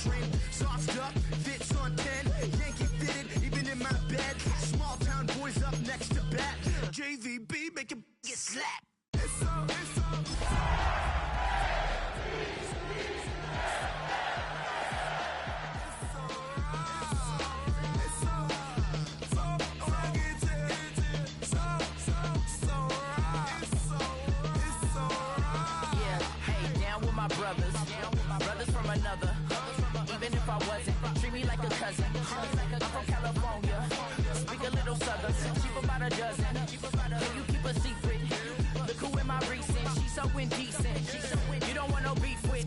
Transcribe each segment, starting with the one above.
trend. Soft stuff, fits on 10. Yankee fitted, even in my bed. Small town boys up next to bat. JVB, make a get slapped. Brothers from another. Even if I wasn't, treat me like a cousin. I'm from California. Speak a little southern. Cheap about a dozen. Can you keep a secret? Look who in my recent. She's so indecent. You don't want no beef with.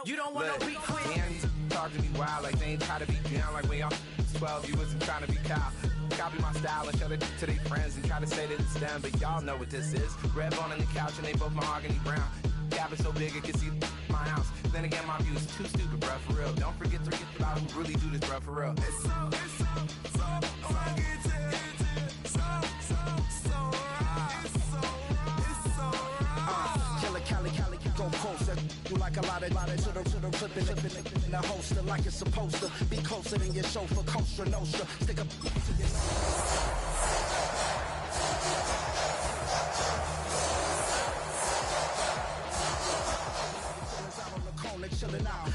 You don't want no beef with. Hands talk to me wild like they ain't try to be down. Like when y'all 12, you wasn't trying to be Kyle. Copy my style and show it to their friends and try to say that it's them, but y'all know what this is. Red bone on the couch and they both mahogany brown. Cabin so big it can see my house. Then again, my view is too stupid, bruh, for real. Don't forget to get about who really do this, bruh, for real. Killer Cali, go post that you like a lot of to the flipping in the holster like it's supposed to be closer than your chauffeur, Costa Nostra. Stick up to your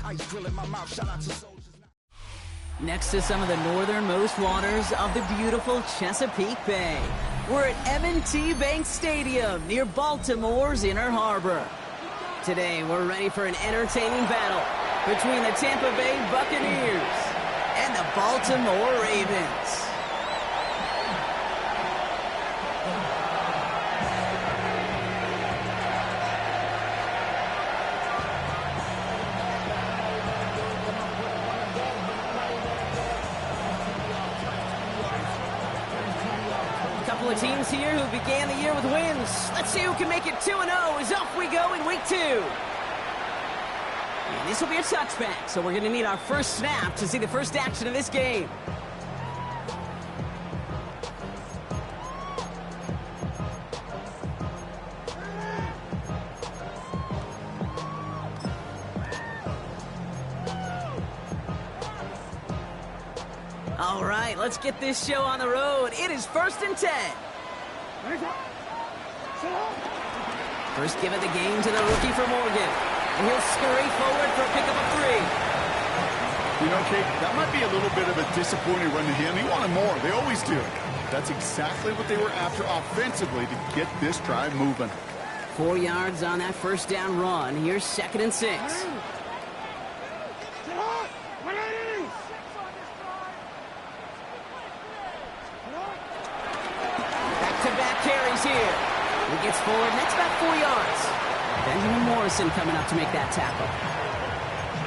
ice grill in my mouth. Shout out to soldiers. Next to some of the northernmost waters of the beautiful Chesapeake Bay, we're at M&T Bank Stadium near Baltimore's Inner Harbor. Today, we're ready for an entertaining battle between the Tampa Bay Buccaneers and the Baltimore Ravens. Couple of teams here who began the year with wins. Let's see who can make it 2-0 as off we go in week 2. And this will be a touchback, so we're going to need our first snap to see the first action of this game. All right, let's get this show on the road. It is 1st and 10. First give of the game to the rookie for Morgan. And he'll scurry forward for a pickup of 3. You know, Kate, that might be a little bit of a disappointing run to him. He wanted more. They always do. That's exactly what they were after offensively to get this drive moving. 4 yards on that first down run. Here's 2nd and 6. Back-to-back carries here. He gets forward, next about 4 yards. Benjamin Morrison coming up to make that tackle.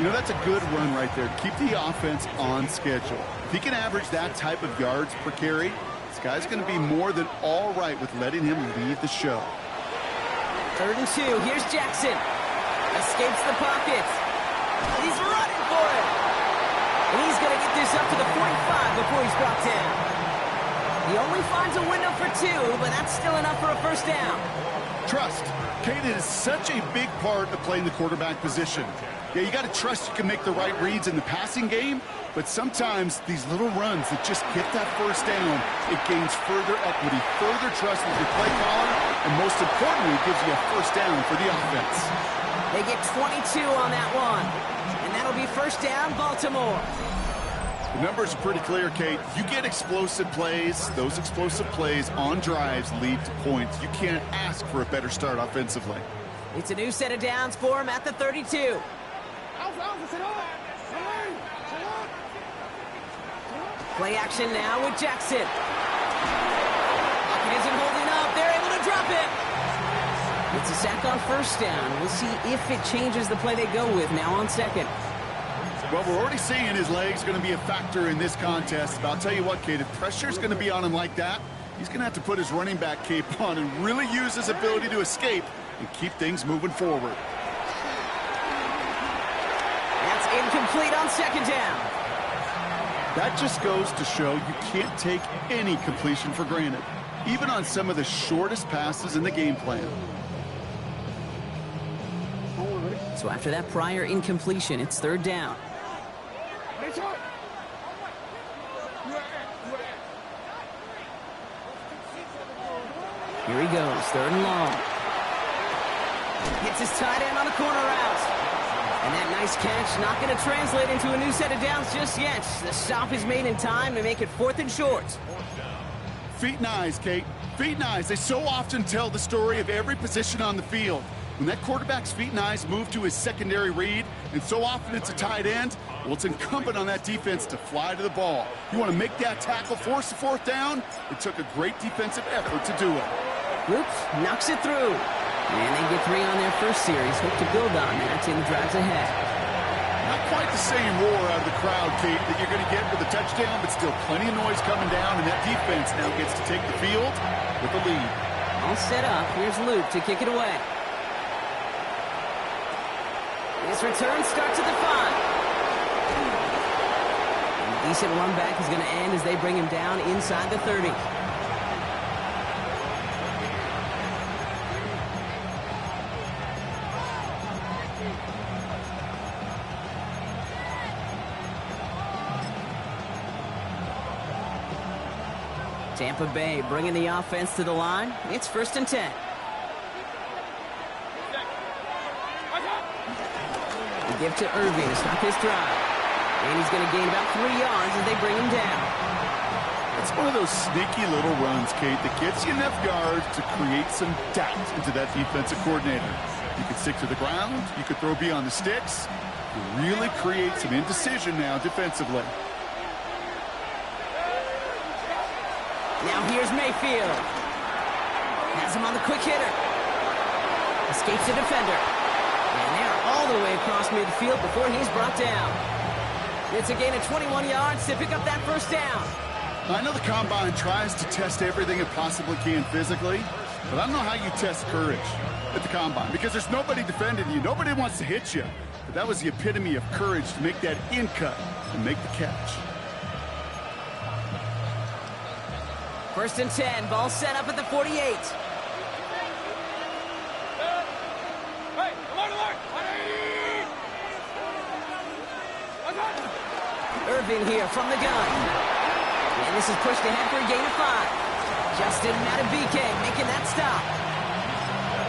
You know, that's a good run right there. Keep the offense on schedule. If he can average that type of yards per carry, this guy's going to be more than all right with letting him lead the show. 3rd and 2. Here's Jackson. Escapes the pocket. He's running for it. And he's going to get this up to the 45 before he's brought down. He only finds a window for 2, but that's still enough for a first down. Trust. Kate, is such a big part of playing the quarterback position. Yeah, you got to trust you can make the right reads in the passing game, but sometimes these little runs that just get that first down, it gains further equity, further trust with your play caller, and most importantly, it gives you a first down for the offense. They get 22 on that one, and that'll be first down, Baltimore. The numbers are pretty clear, Kate. You get explosive plays. Those explosive plays on drives lead to points. You can't ask for a better start offensively. It's a new set of downs for him at the 32. Play action now with Jackson. Pocket isn't holding up. They're able to drop it. It's a sack on first down. We'll see if it changes the play they go with now on 2nd. Well, we're already seeing his legs going to be a factor in this contest. But I'll tell you what, Kate, if pressure's going to be on him like that, he's going to have to put his running back cape on and really use his ability to escape and keep things moving forward. That's incomplete on 2nd down. That just goes to show you can't take any completion for granted, even on some of the shortest passes in the game plan. So after that prior incompletion, it's 3rd down. Here he goes, 3rd and long. Hits his tight end on the corner route. And that nice catch not going to translate into a new set of downs just yet. The stop is made in time to make it 4th and short. Feet and eyes, Kate. Feet and eyes. They so often tell the story of every position on the field. When that quarterback's feet and eyes move to his secondary read, and so often it's a tight end, well, it's incumbent on that defense to fly to the ball. You want to make that tackle, force the 4th down? It took a great defensive effort to do it. Oops, knocks it through. And they get 3 on their first series. Hope to build on that in the drives ahead. Not quite the same roar out of the crowd, Kate, that you're going to get with a touchdown, but still plenty of noise coming down, and that defense now gets to take the field with the lead. All set up. Here's Luke to kick it away. This return starts at the 5. And a decent run back is going to end as they bring him down inside the 30. Tampa Bay bringing the offense to the line. It's 1st and 10. The give to Irving to stop his drive. And he's going to gain about 3 yards as they bring him down. It's one of those sneaky little runs, Kate, that gets you enough yards to create some doubt into that defensive coordinator. You can stick to the ground. You could throw beyond the sticks. You really create some indecision now defensively. Now here's Mayfield. Has him on the quick hitter. Escapes the defender. And they're all the way across midfield before he's brought down. It's a gain of 21 yards to pick up that 1st down. I know the Combine tries to test everything it possibly can physically, but I don't know how you test courage at the Combine because there's nobody defending you. Nobody wants to hit you. But that was the epitome of courage to make that in cut and make the catch. 1st and 10, ball set up at the 48. Irving here from the gun. And this is pushed ahead for a gain of 5. Justin Madubuike making that stop.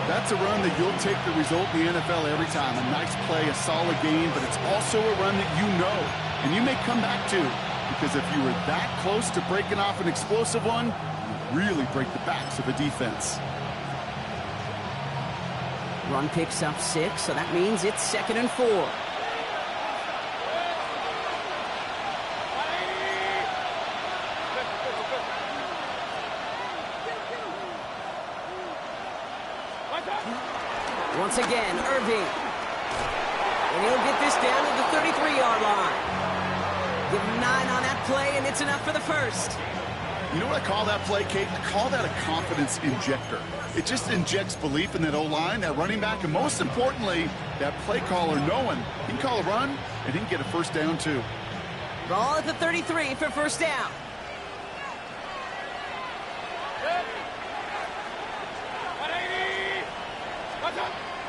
That's a run that you'll take the result in the NFL every time. A nice play, a solid game, but it's also a run that you know and you may come back to. Because if you were that close to breaking off an explosive one, you really break the backs of a defense. Run picks up 6, so that means it's 2nd and 4. Once again, Irving. And he'll get this down to the 33-yard line. Give him 9 on that play, and it's enough for the 1st. You know what I call that play, Kate? I call that a confidence injector. It just injects belief in that O-line, that running back, and most importantly, that play caller knowing he can call a run and he can get a 1st down too. Ball at the 33 for 1st down.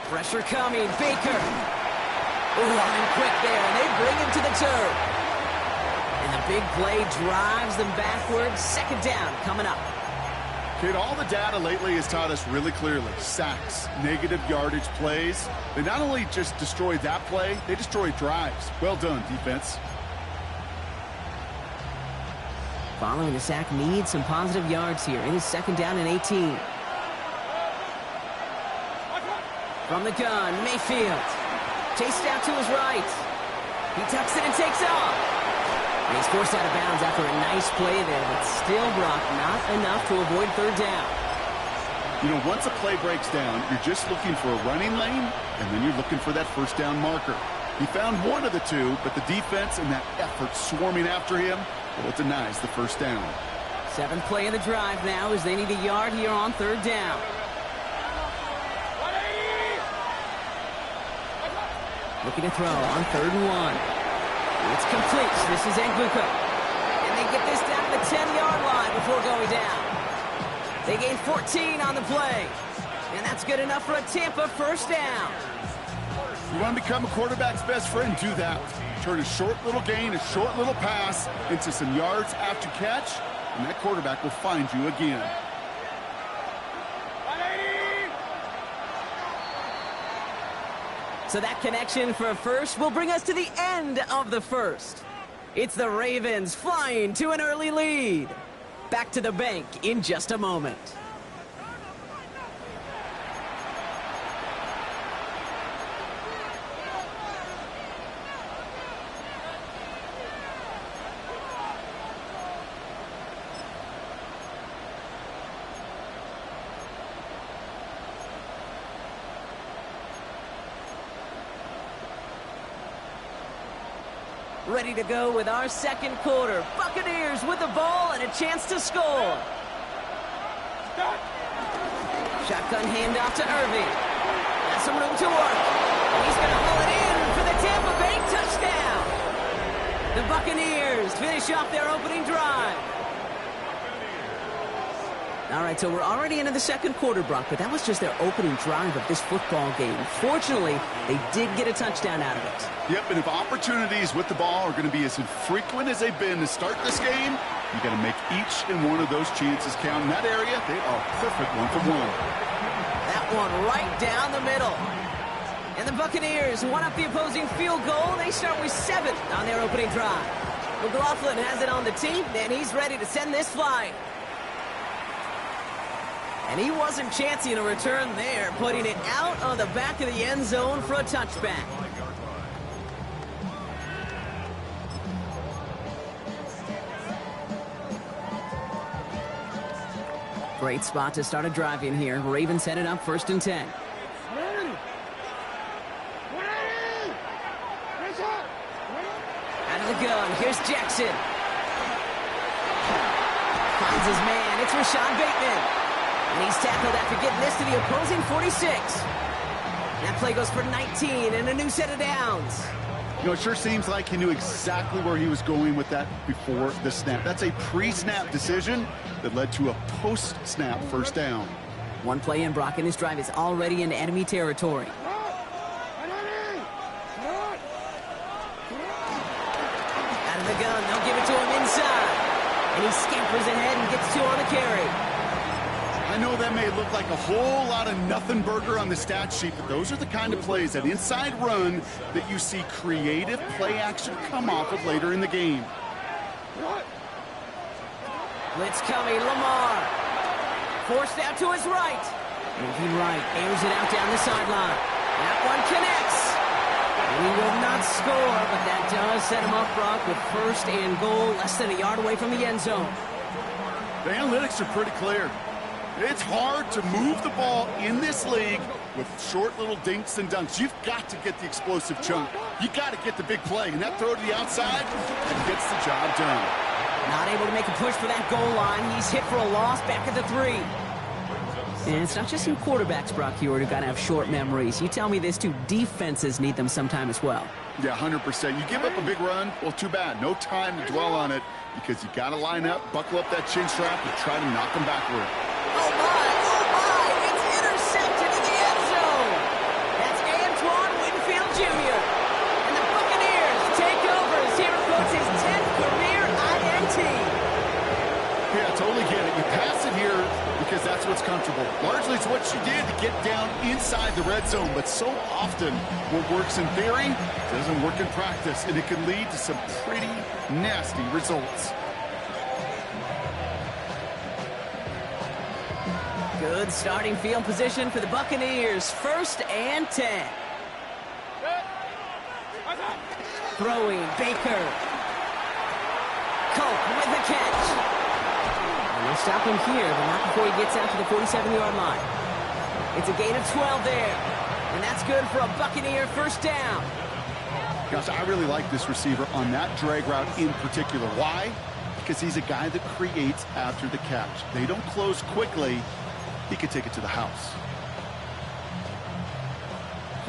Pressure coming, Baker. Line quick there, and they bring him to the turf. And the big play drives them backwards. 2nd down coming up. Kate, all the data lately has taught us really clearly. Sacks, negative yardage plays. They not only just destroy that play, they destroy drives. Well done, defense. Following the sack needs some positive yards here. It is 2nd down and 18. From the gun, Mayfield. Chased out to his right. He tucks it and takes off. And he's forced out of bounds after a nice play there, but still, Brock, not enough to avoid 3rd down. You know, once a play breaks down, you're just looking for a running lane, and then you're looking for that 1st down marker. He found one of the two, but the defense and that effort swarming after him, well, it denies the 1st down. 7th play of the drive now as they need a yard here on 3rd down. Looking to throw on 3rd and 1. It's complete. This is Anguko. And they get this down to the 10-yard line before going down. They gain 14 on the play. And that's good enough for a Tampa 1st down. You want to become a quarterback's best friend, do that. Turn a short little gain, a short little pass into some yards after catch, and that quarterback will find you again. So that connection for a first will bring us to the end of the first. It's the Ravens flying to an early lead. Back to the bank in just a moment. Ready to go with our second quarter. Buccaneers with the ball and a chance to score. Shotgun handoff to Irving. Has some room to work. He's going to haul it in for the Tampa Bay touchdown. The Buccaneers finish off their opening drive. All right, so we're already into the second quarter, Brock, but that was just their opening drive of this football game. Fortunately, they did get a touchdown out of it. Yep, and if opportunities with the ball are going to be as infrequent as they've been to start this game, you got to make each and one of those chances count. In that area, they are perfect one-for-one. That one right down the middle. And the Buccaneers one up the opposing field goal. They start with 7 on their opening drive. McLaughlin has it on the tee, and he's ready to send this flying. And he wasn't chancing a return there, putting it out on the back of the end zone for a touchback. Great spot to start a drive in here. Ravens headed up 1st and 10. Out of the gun, here's Jackson. Finds his man, it's Rashad Bateman. And he's tackled after getting this to the opposing 46. That play goes for 19 and a new set of downs. You know, it sure seems like he knew exactly where he was going with that before the snap. That's a pre-snap decision that led to a post-snap first down. One play in, Brock, and this drive is already in enemy territory. Out of the gun, they'll give it to him inside. And he scampers ahead and gets 2 on the carry. I know that may look like a whole lot of nothing burger on the stat sheet, but those are the kind of plays, that inside run, that you see creative play action come off of later in the game. Blitz coming, Lamar. Forced out to his right. Moving right, airs it out down the sideline. That one connects. He will not score, but that does set him up, Brock, with 1st and goal, less than a yard away from the end zone. The analytics are pretty clear. It's hard to move the ball in this league with short little dinks and dunks. You've got to get the explosive chunk. You got to get the big play, and that throw to the outside and gets the job done. Not able to make a push for that goal line. He's hit for a loss back at the 3. And it's not just you quarterbacks, Brock Huard, who got to have short memories. You tell me this too, defenses need them sometime as well. Yeah, 100%. You give up a big run, well, too bad. No time to dwell on it because you got to line up, buckle up that chin strap, and try to knock them backward. Oh my, it's intercepted in the end zone. That's Antoine Winfield Jr. And the Buccaneers take over as he records his 10th career INT. Yeah, totally get it. You pass it here because that's what's comfortable. Largely it's what you did to get down inside the red zone, but so often what works in theory doesn't work in practice, and it can lead to some pretty nasty results. Good starting field position for the Buccaneers. 1st and 10. Throwing, Baker. Cope with the catch. And they'll stop him here, but not before he gets out to the 47-yard line. It's a gain of 12 there. And that's good for a Buccaneer 1st down. Gosh, I really like this receiver on that drag route in particular. Why? Because he's a guy that creates after the catch. They don't close quickly. He could take it to the house.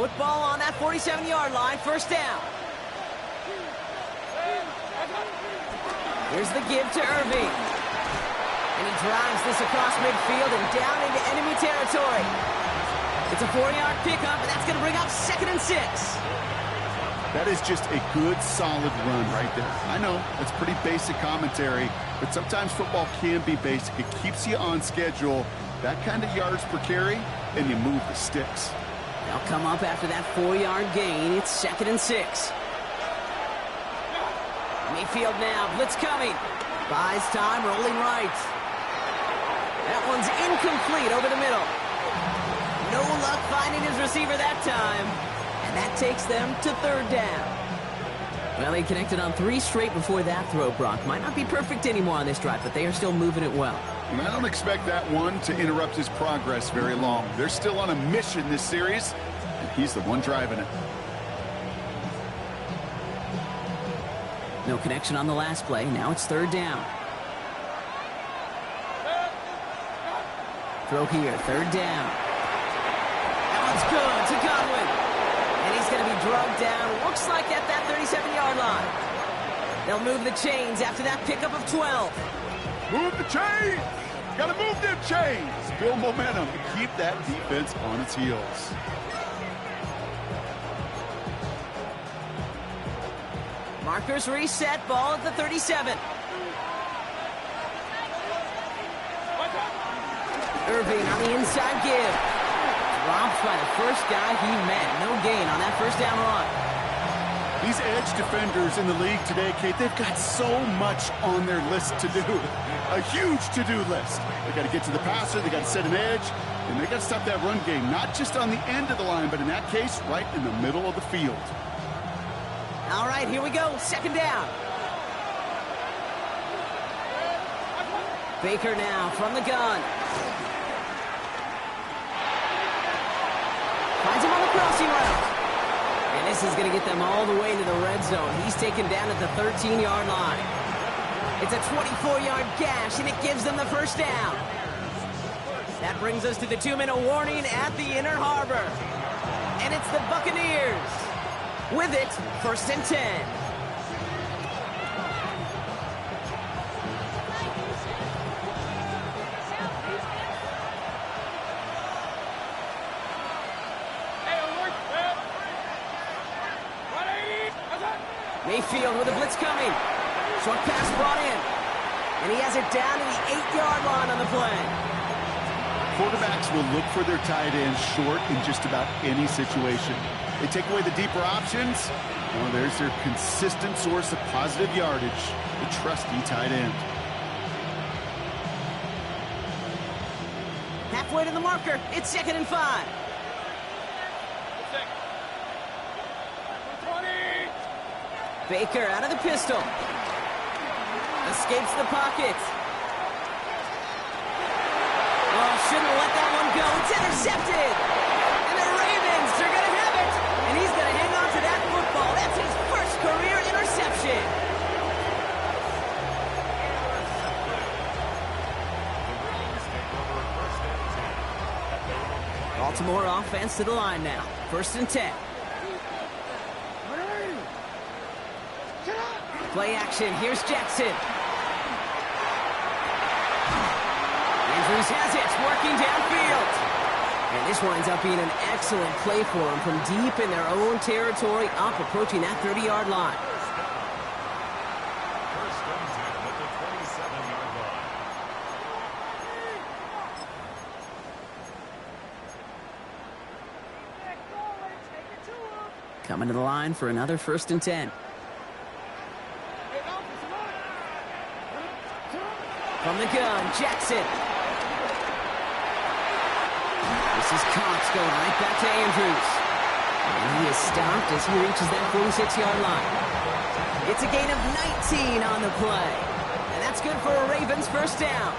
Football on that 47-yard line, 1st down. Here's the give to Irving. And he drives this across midfield and down into enemy territory. It's a 4-yard pickup, and that's going to bring up 2nd and 6. That is just a good, solid run right there. I know, it's pretty basic commentary, but sometimes football can be basic. It keeps you on schedule, that kind of yards per carry, and you move the sticks. They'll come up after that 4-yard gain. It's 2nd and 6. Mayfield now, blitz coming. Buys time, rolling right. That one's incomplete over the middle. No luck finding his receiver that time. And that takes them to 3rd down. Well, they connected on 3 straight before that throw, Brock. Might not be perfect anymore on this drive, but they are still moving it well. And I don't expect that one to interrupt his progress very long. They're still on a mission this series, and he's the one driving it. No connection on the last play. Now it's 3rd down. Throw here, 3rd down. That one's good to Godwin. And he's going to be drugged down, looks like at that 37-yard line. They'll move the chains after that pickup of 12. Move the chains! Gotta move them chains! Build momentum and keep that defense on its heels. Markers reset, ball at the 37. Irving on the inside give. Dropped by the first guy he met. No gain on that 1st down run. These edge defenders in the league today, Kate, they've got so much on their list to do. A huge to-do list. They got to get to the passer, they got to set an edge, and they got to stop that run game. Not just on the end of the line, but in that case, right in the middle of the field. All right, here we go. 2nd down. Baker now from the gun. Finds him on the crossing route. And this is going to get them all the way into the red zone. He's taken down at the 13-yard line. It's a 24-yard gash, and it gives them the 1st down. That brings us to the 2-minute warning at the Inner Harbor. And it's the Buccaneers. With it, 1st and 10. Mayfield with a blitz coming. Short pass brought in. And he has it down to the 8-yard line on the play. Quarterbacks will look for their tight ends short in just about any situation. They take away the deeper options. Well, there's their consistent source of positive yardage, the trusty tight end. Halfway to the marker. It's 2nd and 5. Baker out of the pistol. Escapes the pocket. Oh, shouldn't let that one go. It's intercepted. And the Ravens are going to have it. And he's going to hang on to that football. That's his 1st career interception. Baltimore offense to the line now. 1st and 10. Play action. Here's Jackson. Andrews has it. Working downfield. And this winds up being an excellent play for him from deep in their own territory, up approaching that 30-yard line. Coming to the line for another 1st and 10. From the gun, Jackson. This is Cox going right back to Andrews. And he is stopped as he reaches that 46-yard line. It's a gain of 19 on the play. And that's good for a Ravens 1st down.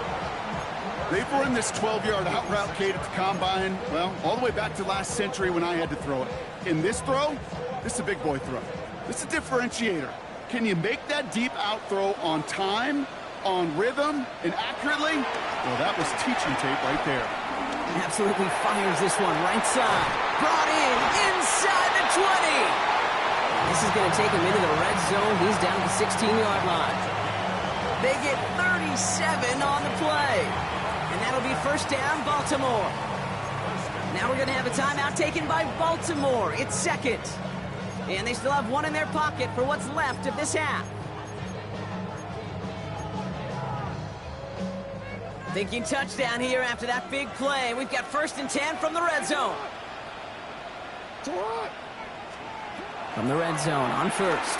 They've run this 12-yard out route, Kate, at the combine, well, all the way back to last century when I had to throw it. In this throw, this is a big boy throw. This is a differentiator. Can you make that deep out throw on time, on rhythm, and accurately? Well, that was teaching tape right there. Absolutely fires this one right side. Brought in inside the 20. And this is going to take him into the red zone. He's down at the 16-yard line. They get 37 on the play. And that'll be 1st down, Baltimore. Now we're going to have a timeout taken by Baltimore. It's second. And they still have one in their pocket for what's left of this half. Thinking touchdown here after that big play. We've got 1st and 10 from the red zone. From the red zone on 1st.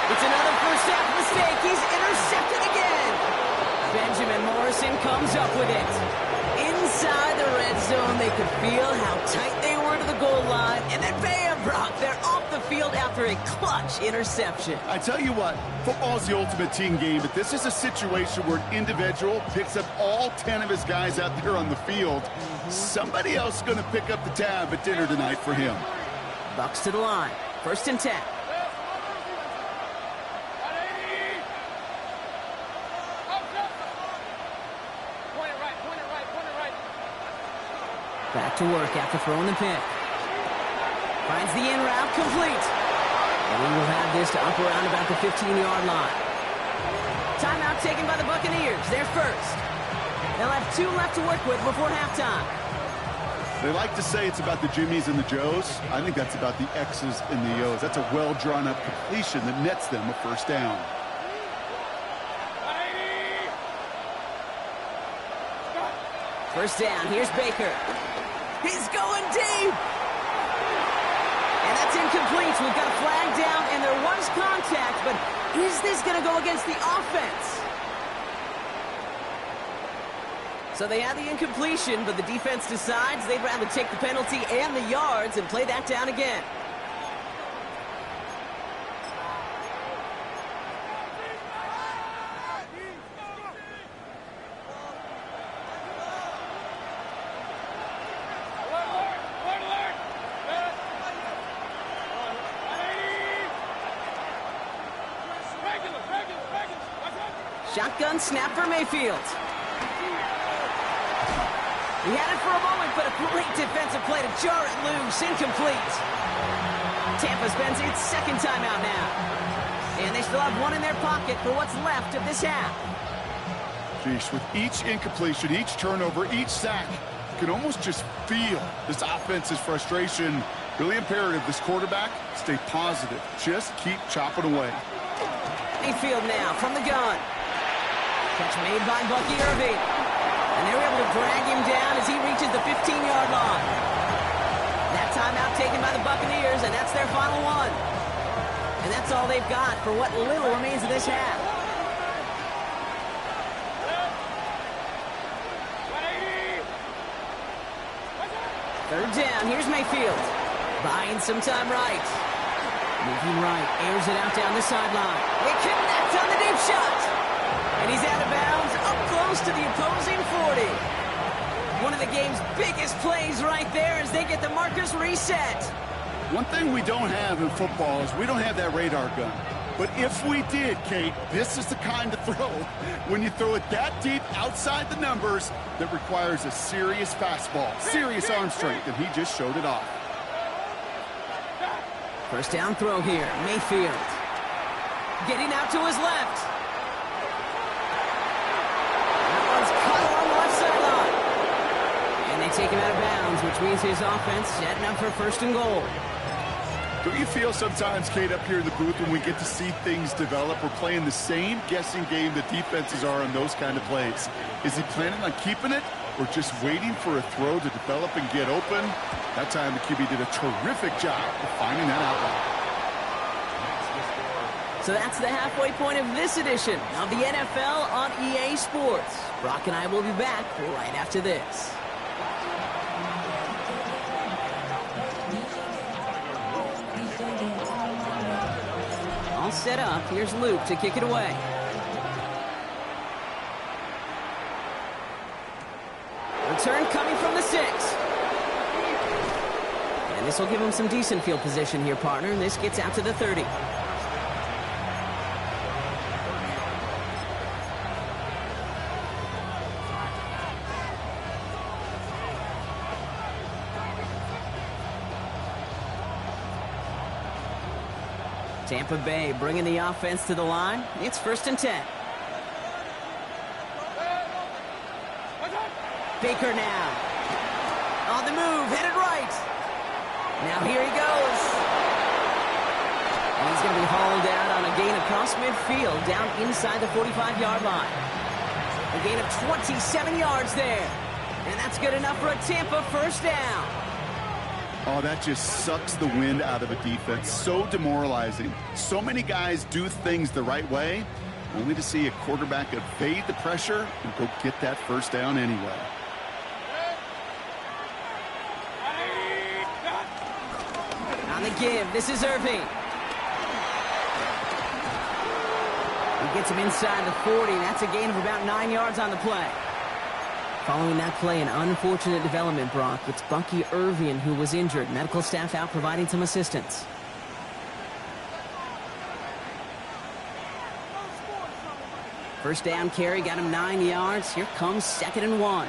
It's another first half mistake. He's intercepted again. Benjamin Morrison comes up with it. Inside the red zone, they could feel how tight they were to the goal line. And then bam, Brock, they're off the field after a clutch interception. I tell you what, football's the ultimate team game, but this is a situation where an individual picks up all 10 of his guys out there on the field. Somebody else is going to pick up the tab at dinner tonight for him. Bucks to the line. 1st and 10. Back to work after throwing the pick. Finds the in route complete. And we will have this to up around about the 15-yard line. Timeout taken by the Buccaneers. They're first. They'll have 2 left to work with before halftime. They like to say it's about the Jimmies and the Joes. I think that's about the X's and the O's. That's a well-drawn-up completion that nets them a first down. First down. Here's Baker. He's going deep. And that's incomplete. We've got a flag down, and there was contact, but is this going to go against the offense? So they had the incompletion, but the defense decides they'd rather take the penalty and the yards and play that down again. Shotgun snap for Mayfield. He had it for a moment, but a great defensive play to jar it loose. Incomplete. Tampa spends its 2nd timeout now. And they still have 1 in their pocket for what's left of this half. Jeez, with each incompletion, each turnover, each sack, you can almost just feel this offense's frustration. Really imperative, this quarterback, stay positive. Just keep chopping away. Mayfield now from the gun. Catch made by Bucky Irving. And they were able to drag him down as he reaches the 15-yard line. That timeout taken by the Buccaneers, and that's their final one. And that's all they've got for what little remains of this half. Third down, here's Mayfield. Buying some time right. Moving right, airs it out down the sideline. They connect on the deep shot. And he's out of bounds, up close to the opposing 40. One of the game's biggest plays right there as they get the markers reset. One thing we don't have in football is we don't have that radar gun. But if we did, Kate, this is the kind of throw, when you throw it that deep outside the numbers, that requires a serious fastball, serious arm strength, and he just showed it off. First down throw here, Mayfield. Getting out to his left. Take him out of bounds, which means his offense setting up for 1st and goal. Don't you feel sometimes, Kate, up here in the booth when we get to see things develop, we're playing the same guessing game that defenses are on those kind of plays? Is he planning on keeping it or just waiting for a throw to develop and get open? That time the QB did a terrific job of finding that outlet. So that's the halfway point of this edition of the NFL on EA Sports. Brock and I will be back right after this. All set up. Here's Luke to kick it away. Return coming from the 6. And this will give him some decent field position here, partner. And this gets out to the 30. Tampa Bay bringing the offense to the line. It's 1st and 10. Baker now. On the move, headed right. Now here he goes. And he's going to be hauled out on a gain across midfield, down inside the 45-yard line. A gain of 27 yards there. And that's good enough for a Tampa first down. Oh, that just sucks the wind out of a defense. So demoralizing. So many guys do things the right way, only to see a quarterback evade the pressure and go get that first down anyway. On the give, this is Irving. He gets him inside the 40. That's a gain of about 9 yards on the play. Following that play, an unfortunate development, Brock. It's Bucky Irving who was injured. Medical staff out providing some assistance. First down carry, got him 9 yards. Here comes 2nd and 1.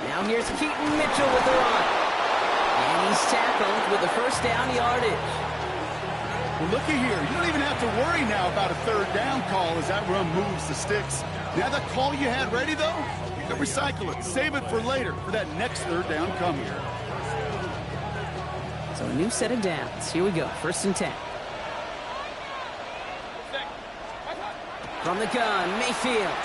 Now here's Keaton Mitchell with the run. And he's tackled with the first down yardage. Well, looky here. You don't even have to worry now about a third down call as that run moves the sticks. Now that call you had ready, though, you can recycle it. Save it for later for that next third down coming. So a new set of downs. Here we go. 1st and 10. From the gun, Mayfield.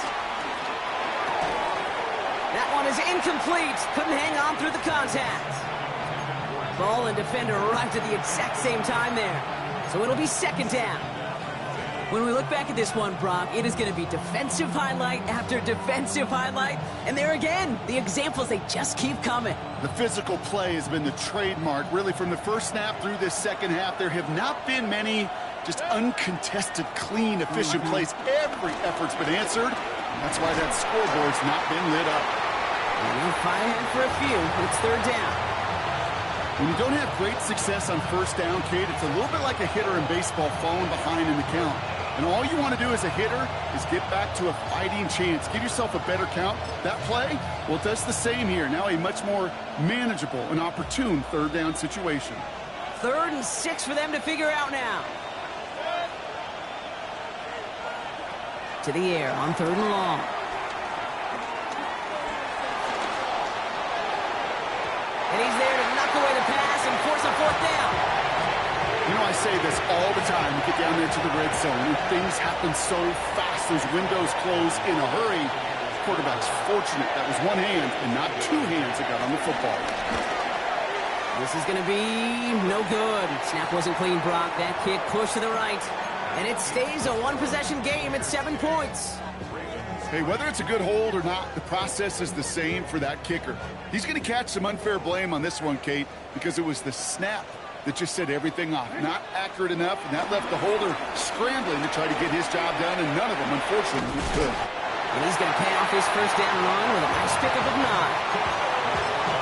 That one is incomplete. Couldn't hang on through the contact. Ball and defender arrived at the exact same time there. So it'll be 2nd down. When we look back at this one, Brock, it is going to be defensive highlight after defensive highlight. And there again, the examples, they just keep coming. The physical play has been the trademark. Really, from the first snap through this second half, there have not been many just uncontested, clean, efficient plays. Every effort's been answered. That's why that scoreboard's not been lit up. And we'll fire him for a few. It's 3rd down. When you don't have great success on first down, Kate, it's a little bit like a hitter in baseball falling behind in the count. And all you want to do as a hitter is get back to a fighting chance. Give yourself a better count. That play, well, it does the same here. Now a much more manageable and opportune third down situation. 3rd and 6 for them to figure out now. To the air on 3rd and long. And he's there to knock away the pass and force a 4th down. You know, I say this all the time. You get down there to the red zone, and things happen so fast. Those windows close in a hurry. The quarterback's fortunate that was one hand and not 2 hands that got on the football. This is going to be no good. Snap wasn't clean, Brock. That kick pushed to the right. And it stays a 1-possession game at 7 points. Hey, whether it's a good hold or not, the process is the same for that kicker. He's going to catch some unfair blame on this one, Kate, because it was the snap that just set everything off. Not accurate enough, and that left the holder scrambling to try to get his job done, and none of them, unfortunately, could. And he's going to pay off his first down run with a nice pickup of 9.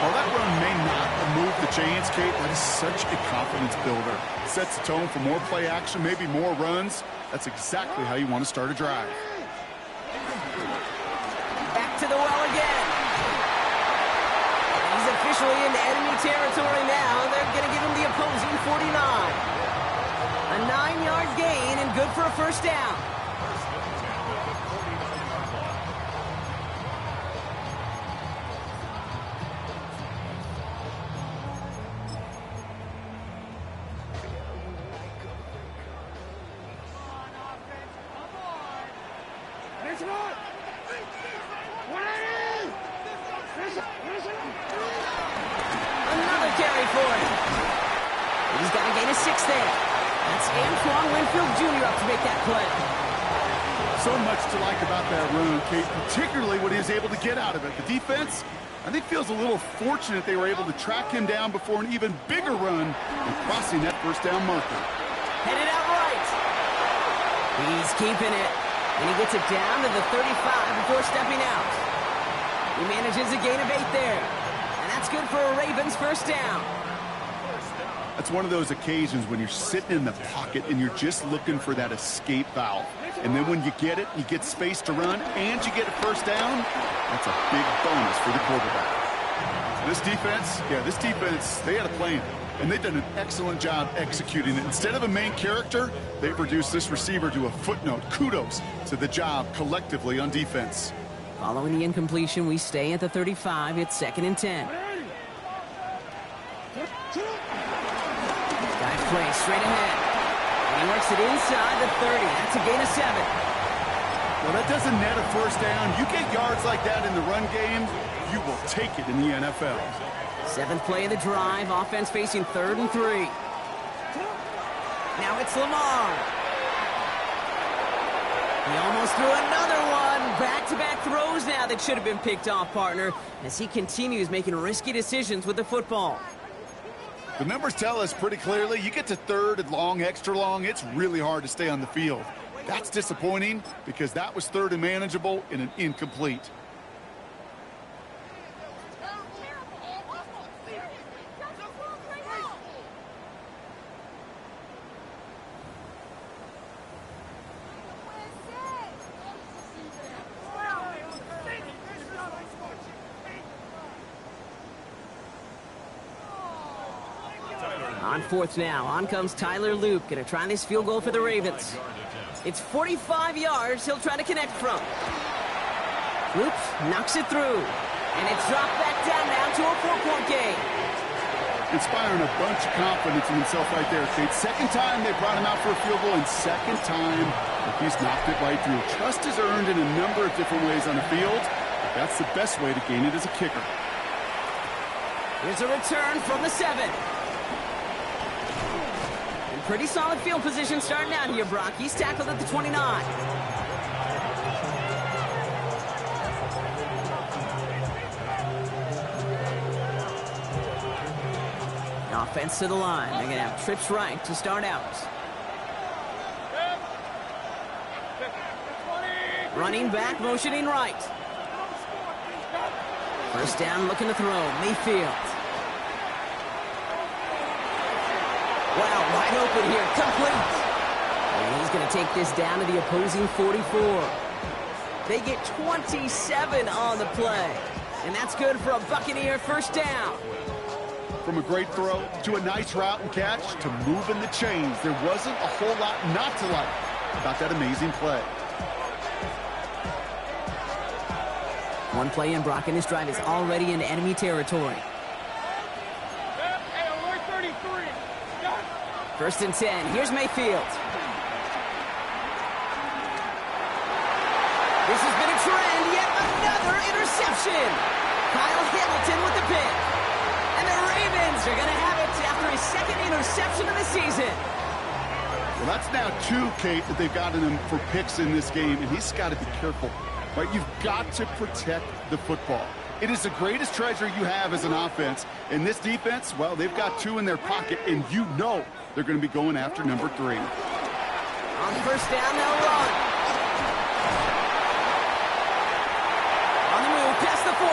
While that run may not have moved the chains, Kate, that is such a confidence builder. It sets the tone for more play action, maybe more runs. That's exactly how you want to start a drive. Back to the well again. He's officially in enemy territory now. They're going to give him the opposing 49. A 9-yard gain and good for a first down. Another carry for him. He's got to gain a 6 there. That's Antoine Winfield Jr. up to make that play. So much to like about that run, Kate, particularly what he was able to get out of it. The defense, I think, feels a little fortunate they were able to track him down before an even bigger run and crossing that first down marker. Headed out right. He's keeping it. And he gets it down to the 35 before stepping out. He manages a gain of 8 there. And that's good for a Ravens first down. That's one of those occasions when you're sitting in the pocket and you're just looking for that escape valve. And then when you get it, you get space to run, and you get a first down, that's a big bonus for the quarterback. This defense, they had a plan, and they've done an excellent job executing it. Instead of a main character, they've reduced this receiver to a footnote. Kudos to the job collectively on defense. Following the incompletion, we stay at the 35. It's 2nd and 10. Dive play straight ahead. And he works it inside the 30. That's a gain of 7. Well, that doesn't net a first down. You get yards like that in the run game, you will take it in the NFL. 7th play of the drive. Offense facing 3rd and 3. Now it's Lamar. He almost threw another one. Back-to-back throws now that should have been picked off, partner, as he continues making risky decisions with the football. The numbers tell us pretty clearly, you get to 3rd and long, extra long, it's really hard to stay on the field. That's disappointing because that was 3rd and manageable in an incomplete. On 4th now, on comes Tyler Luke. Gonna try this field goal for the Ravens. It's 45 yards he'll try to connect from. Luke knocks it through. And it's dropped back down now to a 4-point game. Inspiring a bunch of confidence in himself right there, Kate. 2nd time they brought him out for a field goal, and 2nd time he's knocked it right through. Trust is earned in a number of different ways on the field, but that's the best way to gain it as a kicker. Here's a return from the 7. Pretty solid field position starting out here, Brock. He's tackled at the 29. Offense to the line. They're going to have trips right to start out. Running back, motioning right. 1st down, looking to throw. Mayfield. Wow, wide open here, complete. And he's going to take this down to the opposing 44. They get 27 on the play. And that's good for a Buccaneer 1st down. From a great throw to a nice route and catch to moving the chains, there wasn't a whole lot not to like about that amazing play. One play in, Brock, and his drive is already in enemy territory. 1st and 10. Here's Mayfield. This has been a trend. Yet another interception. Kyle Hamilton with the pick. And the Ravens are going to have it after his 2nd interception of the season. Well, that's now 2, Kate, that they've gotten him for picks in this game, and he's got to be careful. Right? You've got to protect the football. It is the greatest treasure you have as an offense. And this defense, well, they've got 2 in their pocket, and you know they're going to be going after number 3. On 1st down, they'll run. On the move, past the 40.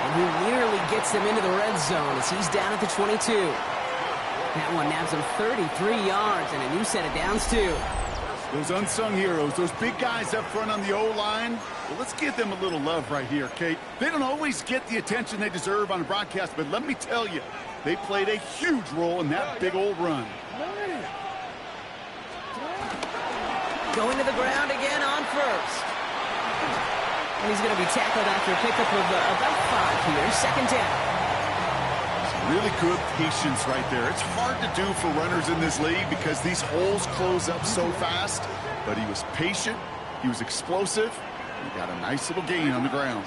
And he nearly gets them into the red zone as he's down at the 22. That one nabs him 33 yards and a new set of downs, too. Those unsung heroes, those big guys up front on the O-line, well, let's give them a little love right here, Kate. They don't always get the attention they deserve on a broadcast, but let me tell you, they played a huge role in that big old run. Going to the ground again on 1st. And he's going to be tackled after a pickup of about 5 here. 2nd down. Really good patience right there. It's hard to do for runners in this league because these holes close up so fast. But he was patient, he was explosive, he got a nice little gain on the ground.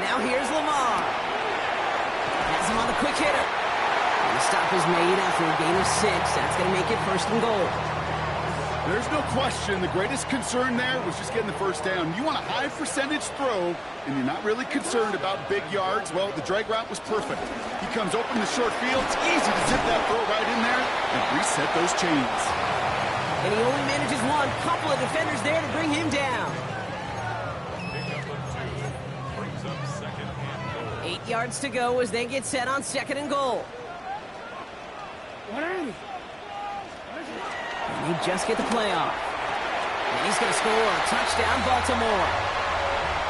Now here's Lamar. Has him on the quick hitter. And the stop is made after a gain of 6. That's going to make it 1st and goal. There's no question the greatest concern there was just getting the 1st down. You want a high percentage throw, and you're not really concerned about big yards. Well, the drag route was perfect. He comes open the short field. It's easy to zip that throw right in there and reset those chains. And he only manages one. Couple of defenders there to bring him down. 8 yards to go as they get set on 2nd and goal. And they just get the play off. And he's going to score a touchdown, Baltimore.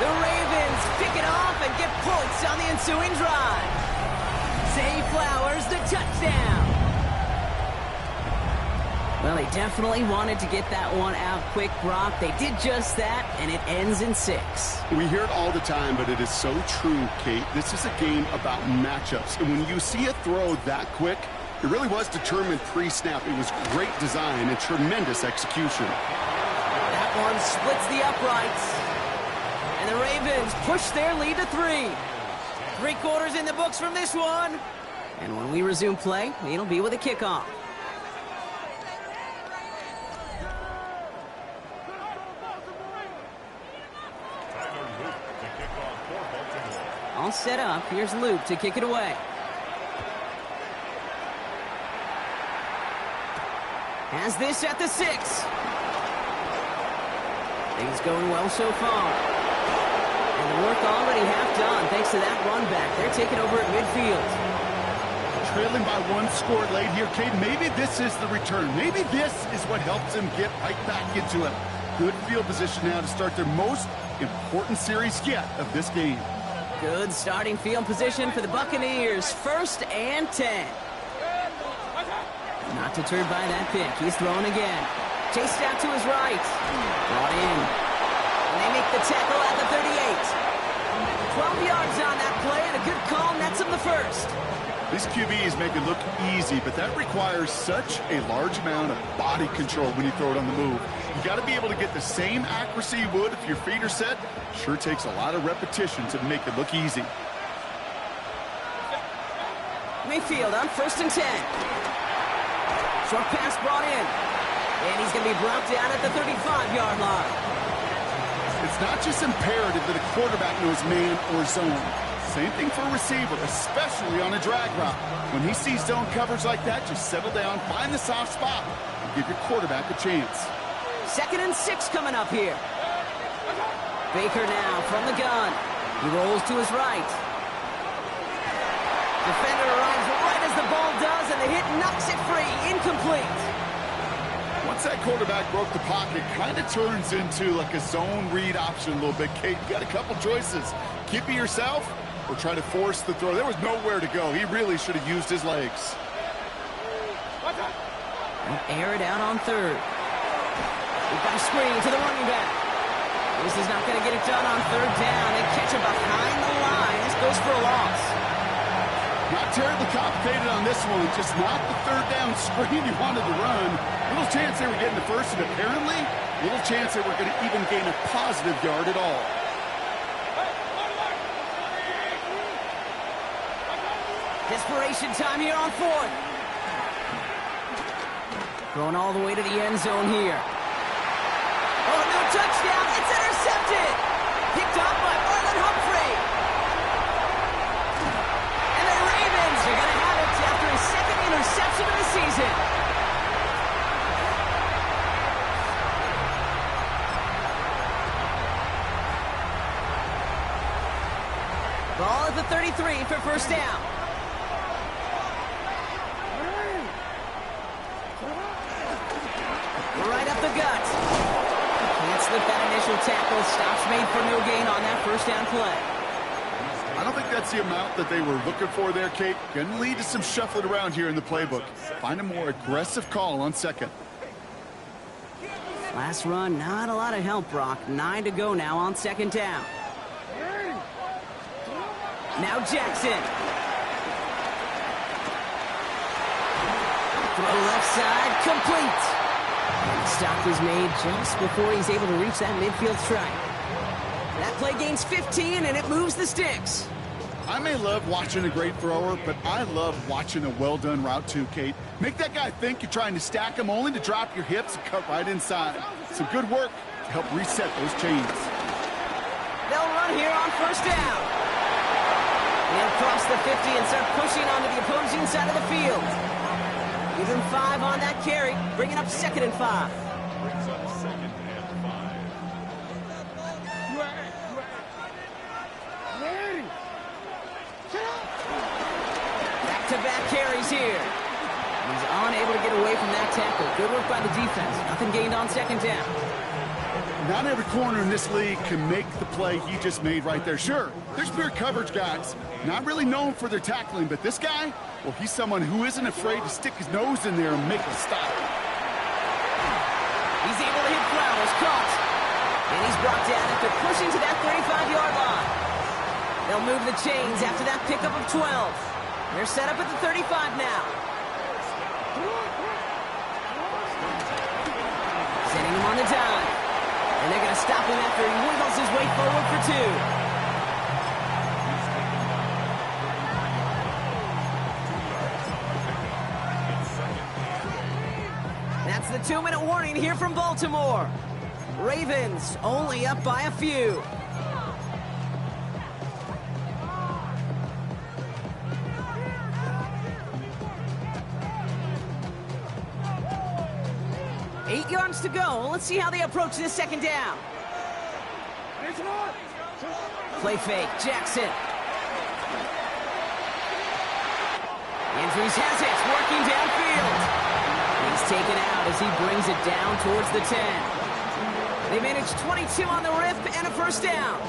The Ravens pick it off and get points on the ensuing drive. Zay Flowers, the touchdown. Well, they definitely wanted to get that one out quick, Brock. They did just that, and it ends in 6. We hear it all the time, but it is so true, Kate. This is a game about matchups. And when you see a throw that quick, it really was determined pre-snap. It was great design and tremendous execution. That one splits the uprights. And the Ravens push their lead to 3. 3 quarters in the books from this one. And when we resume play, it'll be with a kickoff. All set up. Here's Luke to kick it away. Has this at the 6. Things going well so far. And the work already half done thanks to that run back. They're taking over at midfield. Trailing by 1 score late here, Kate. Maybe this is the return. Maybe this is what helps them get right back into it. Good field position now to start their most important series yet of this game. Good starting field position for the Buccaneers. 1st and 10. Not deterred by that pick. He's throwing again. Chased out to his right. Brought in. And they make the tackle at the 38. 12 yards on that play, and a good call nets him the 1st. These QBs make it look easy, but that requires such a large amount of body control when you throw it on the move. You got to be able to get the same accuracy you would if your feet are set. Sure takes a lot of repetition to make it look easy. Mayfield on 1st and 10. Short pass brought in. And he's going to be brought down at the 35-yard line. It's not just imperative that a quarterback knows man or zone. Same thing for a receiver, especially on a drag route. When he sees zone coverage like that, just settle down, find the soft spot, and give your quarterback a chance. 2nd and 6 coming up here. Baker now from the gun. He rolls to his right. Defender arrives right as the ball does, and the hit knocks it free. Incomplete. Once that quarterback broke the pocket, kind of turns into like a zone read option a little bit. Kate, you got a couple choices. Keep it yourself or try to force the throw. There was nowhere to go. He really should have used his legs. Air it out on 3rd. We've got a screen to the running back. This is not going to get it done on 3rd down. They catch him behind the line. This goes for a loss. Not terribly complicated on this one. Just not the 3rd down screen you wanted to run. Little chance they were getting the 1st, and apparently little chance they were going to even gain a positive yard at all. Desperation time here on 4th. Going all the way to the end zone here. Oh, no touchdown. It's intercepted. Picked off by Marlon Humphrey. And the Ravens are going to have it after his 2nd interception of the season. Ball at the 33 for 1st down. Right up the gut. Can't slip that initial tackle. Stops made for no gain on that 1st down play. I don't think that's the amount that they were looking for there, Kate. Going to lead to some shuffling around here in the playbook. Find a more aggressive call on 2nd. Last run, not a lot of help, Brock. 9 to go now on 2nd down. Now Jackson. Throw left side, complete. And the stop is made just before he's able to reach that midfield strike. That play gains 15, and it moves the sticks. I may love watching a great thrower, but I love watching a well-done route too, Kate. Make that guy think you're trying to stack him only to drop your hips and cut right inside. Some good work to help reset those chains. They'll run here on 1st down. And cross the 50 and start pushing onto the opposing side of the field. Give him 5 on that carry, bringing up 2nd and 5. Brings up 2nd and 5. Back-to-back carries here. He's unable to get away from that tackle. Good work by the defense. Nothing gained on 2nd down. Not every corner in this league can make the play he just made right there. Sure, there's pure coverage guys, not really known for their tackling, but this guy, well, he's someone who isn't afraid to stick his nose in there and make a stop. He's able to hit Flowers, caught. And he's brought down after pushing to that 35-yard line. They'll move the chains after that pickup of 12. They're set up at the 35 now. Sending him on the dive. And they're going to stop him after he wiggles his way forward for 2. That's the 2-minute warning here from Baltimore. Ravens only up by a few. Eight yards to go. Let's see how they approach this second down. Play fake. Jackson. Andrews has it. Working downfield. He's taken out as he brings it down towards the 10. They managed 22 on the rip and a first down.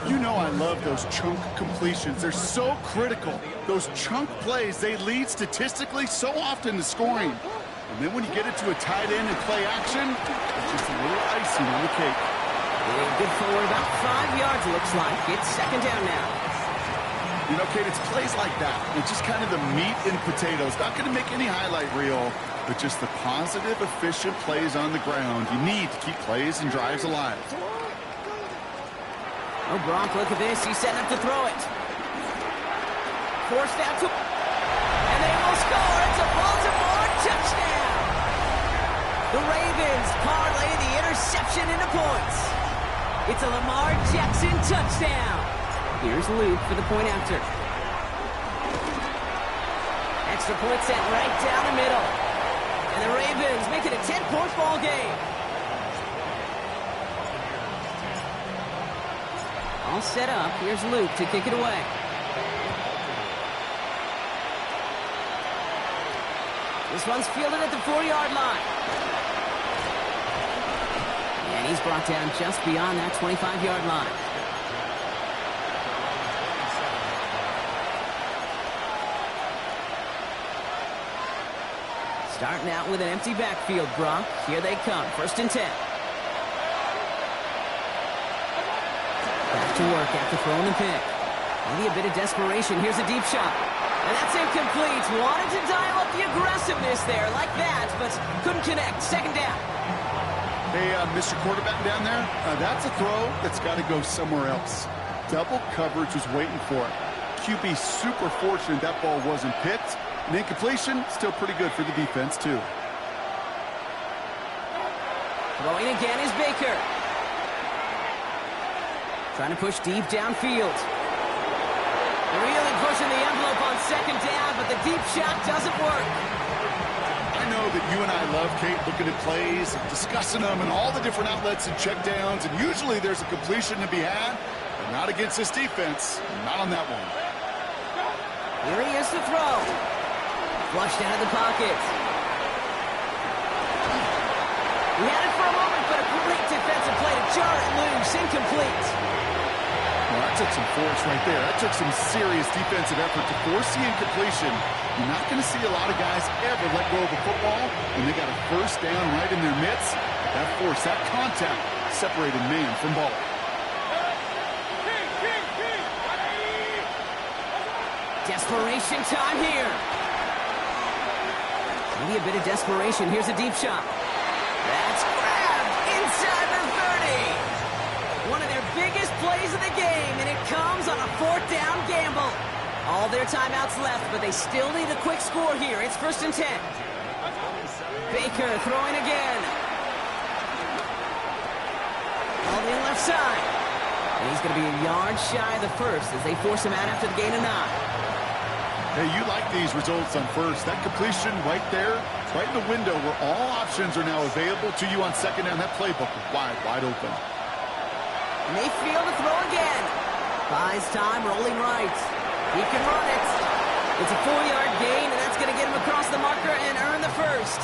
You know I love those chunk completions. They're so critical. Those chunk plays, they lead statistically so often to scoring. And then when you get it to a tight end and play action, it's just a little icing on the cake. Good forward, about 5 yards, looks like. It's second down now. You know, Kate, it's plays like that. It's just kind of the meat and potatoes. Not going to make any highlight reel, but just the positive, efficient plays on the ground. You need to keep plays and drives alive. Oh, Gronk, look at this. He's setting up to throw it. Forced out to... And they will score. It's a Baltimore touchdown. The Ravens parlay the interception into points. It's a Lamar Jackson touchdown. Here's Luke for the point after. Extra point set right down the middle. And the Ravens make it a 10-point ball game. All set up. Here's Luke to kick it away. This one's fielded at the 4-yard line. And he's brought down just beyond that 25-yard line. Starting out with an empty backfield, Gronk. Here they come. First and 10. Back to work after throwing the pick. Maybe a bit of desperation. Here's a deep shot. And that's incomplete. Wanted to dial up the aggressiveness there like that, but couldn't connect. Second down. Hey, Mr. Quarterback down there, that's a throw that's got to go somewhere else. Double coverage was waiting for it. QB super fortunate that ball wasn't picked. And incompletion, still pretty good for the defense, too. Throwing again is Baker. Trying to push deep downfield. Really pushing the envelope on second down, but the deep shot doesn't work. I know that you and I love, Kate, looking at plays, discussing them, and all the different outlets and checkdowns, and usually there's a completion to be had, but not against this defense. Not on that one. Here he is to throw. Flushed out of the pocket. He had it for a moment, but a great defensive play to jar it loose. Incomplete. Well, that took some force right there. That took some serious defensive effort to force the incompletion. You're not going to see a lot of guys ever let go of a football when they got a first down right in their midst. That force, that contact, separated man from ball. Desperation time here. Maybe a bit of desperation. Here's a deep shot. That's grabbed inside the 30. One of their biggest plays of the game, and it comes on a 4th down gamble. All their timeouts left, but they still need a quick score here. It's first and 10. Baker throwing again. All the left side. And he's going to be a yard shy of the first as they force him out after the gain of 9. Hey, you like these results on first. That completion right there, right in the window where all options are now available to you on second down. That playbook is wide open. Mayfield to throw again. Buys time, rolling right. He can run it. It's a 4-yard gain, and that's going to get him across the marker and earn the first.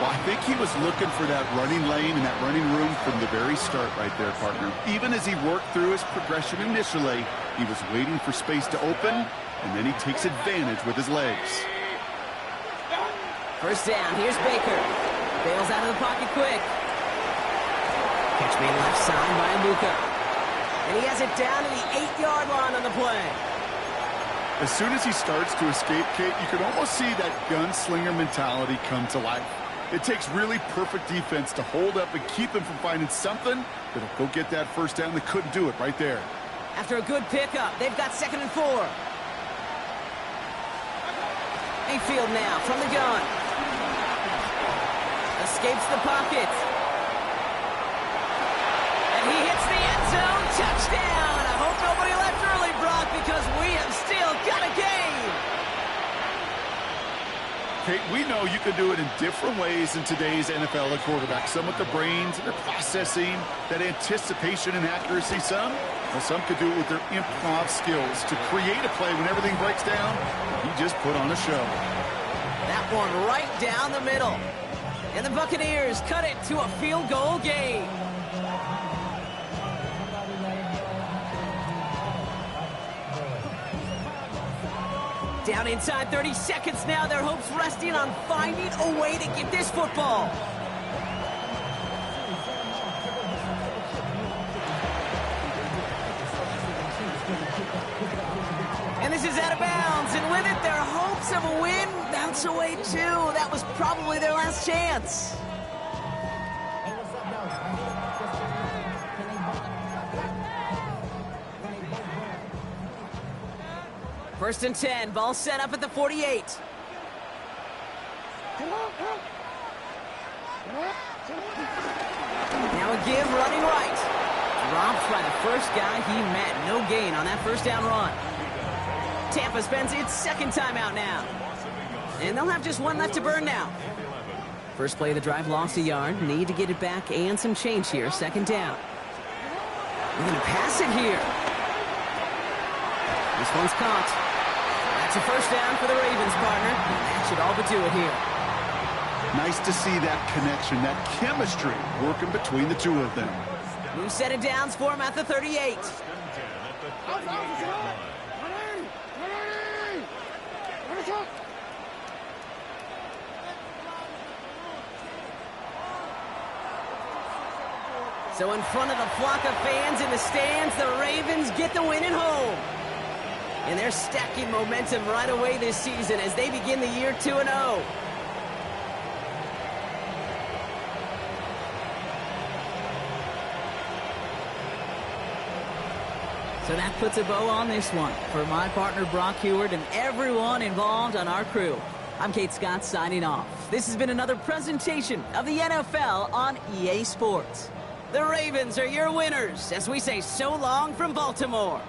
Well, I think he was looking for that running lane and that running room from the very start right there, partner. Even as he worked through his progression initially, he was waiting for space to open, and then he takes advantage with his legs. First down, here's Baker. Bails out of the pocket quick. Catch made left side by Luka. And he has it down to the 8-yard line on the play. As soon as he starts to escape, Kate, you can almost see that gunslinger mentality come to life. It takes really perfect defense to hold up and keep him from finding something that'll go get that first down. They couldn't do it right there. After a good pickup, they've got 2nd and 4. Mayfield now from the gun. Escapes the pocket. And he hits the end zone. Touchdown! I hope nobody left early, Brock, because we have still got a game. Kate, we know you can do it in different ways in today's NFL at quarterback. Some with the brains and their processing, that anticipation and accuracy. Some could do it with their improv skills to create a play when everything breaks down. He just put on a show. That one right down the middle. And the Buccaneers cut it to a field goal game. Down inside 30 seconds now. Their hopes resting on finding a way to get this football. And this is out of bounds. And with it, their hopes of a win bounce away too. That was probably their last chance. First and 10, ball set up at the 48. Now a give running right. Dropped by the first guy he met. No gain on that first down run. Tampa spends its 2nd timeout now. And they'll have just one left to burn now. First play of the drive lost a yard. Need to get it back and some change here. 2nd down. We're going to pass it here. This one's caught. That's a first down for the Ravens, partner. That should all but do it here. Nice to see that connection, that chemistry working between the two of them. New set of downs for him at the 38. So in front of the flock of fans in the stands, the Ravens get the win at home. And they're stacking momentum right away this season as they begin the year 2-0. So that puts a bow on this one. For my partner Brock Huard and everyone involved on our crew, I'm Kate Scott signing off. This has been another presentation of the NFL on EA Sports. The Ravens are your winners as we say so long from Baltimore.